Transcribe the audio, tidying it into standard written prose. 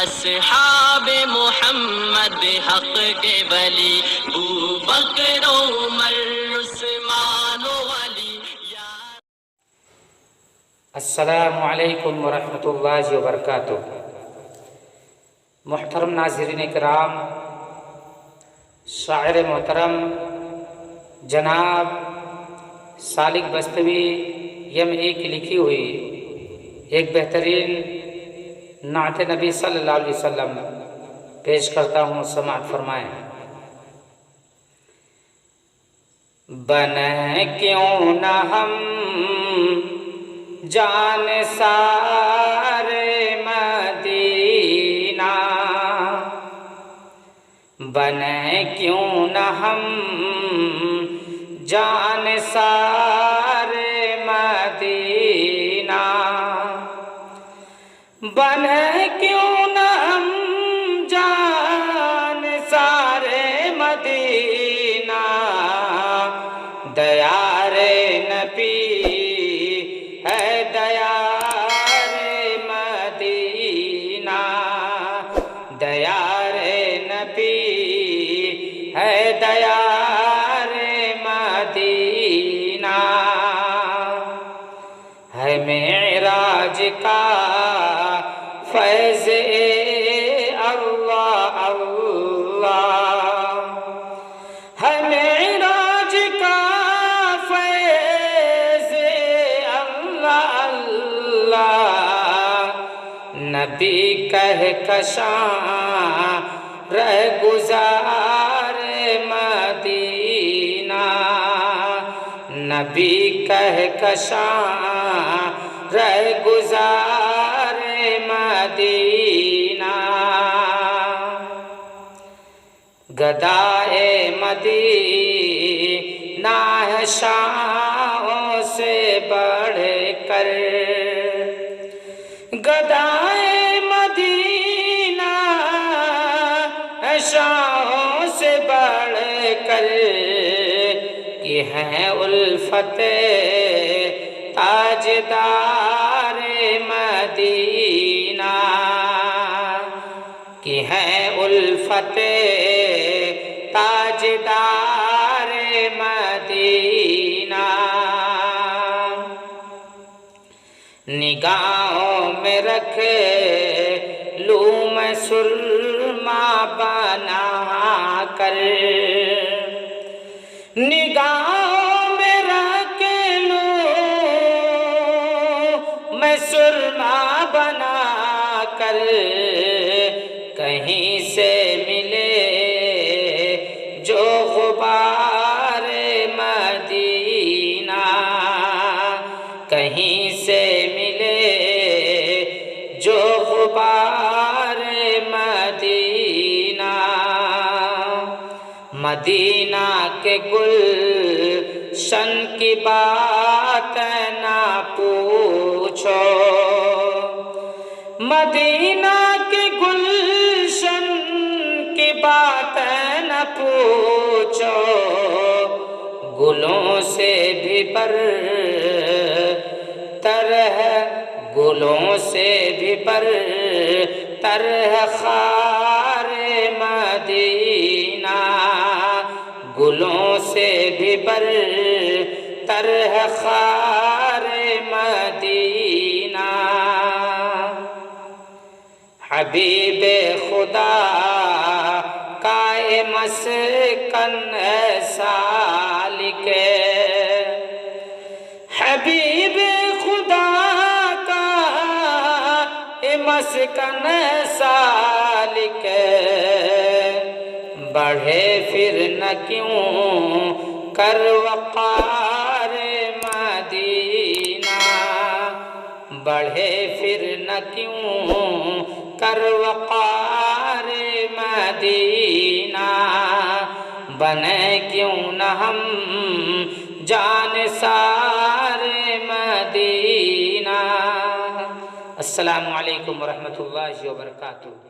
اصحاب محمد حق کے ولی بو بکر عمر عثمان ولی. السلام علیکم ورحمۃ اللہ وبرکاتہ. محترم ناظرین کرام، شاعر محترم جناب سالک بستوی یم کی لکھی ہوئی ایک بہترین نعت نبی صلی اللہ علیہ وسلم پیش کرتا ہوں، سماعت فرمائیں. بنیں کیوں نہ ہم جان سارے مدینہ، بنیں کیوں نہ ہم جان سارے مدینہ، بنیں کیوں نہ ہم جان سارے مدینہ. دیار نبی ہے دیار مدینہ، دیار نبی ہے دیار مدینہ. ہے معراج کا فیض اللہ اللہ، ہے معراج کا فیض اللہ اللہ. نبی کہہ کشاں رہ گزار مدینہ، نبی کہہ کشاں رہ گزار مدینہ. گدائے مدینہ ہے شاہوں سے بڑھ کر، گدائے مدینہ ہے شاہوں سے بڑھ کر. کہ ہیں الفت تاجدار مدینہ، کہ ہیں الفت تاجدار مدینہ. نگاہوں میں رکھ لوں میں سرما بنا کر، نگاہوں میں رکھ لوں میں سرما بنا کر. کہیں سے ملے جو غبار مدینہ، کہیں سے ملے جو غبار مدینہ. مدینہ کے گلشن کی بات نہ پوچھو، مدینہ کے گلشن کی بات نہ پوچھو. گلوں سے بھی برتر ہے، گلوں سے بھی برتر ہے خار مدینہ، گلوں سے بھی برتر ہے خار مدینہ. حبیب خدا کا مسکن سالک، حبیب خدا کا مسکن سالک. بڑھے پھر نہ کیوں کر وقار مدینہ، بڑھے پھر نہ کیوں کر وقار مدینہ. بنے کیوں نہ ہم جان سار مدینہ. السلام علیکم ورحمۃ اللہ وبرکاتہ.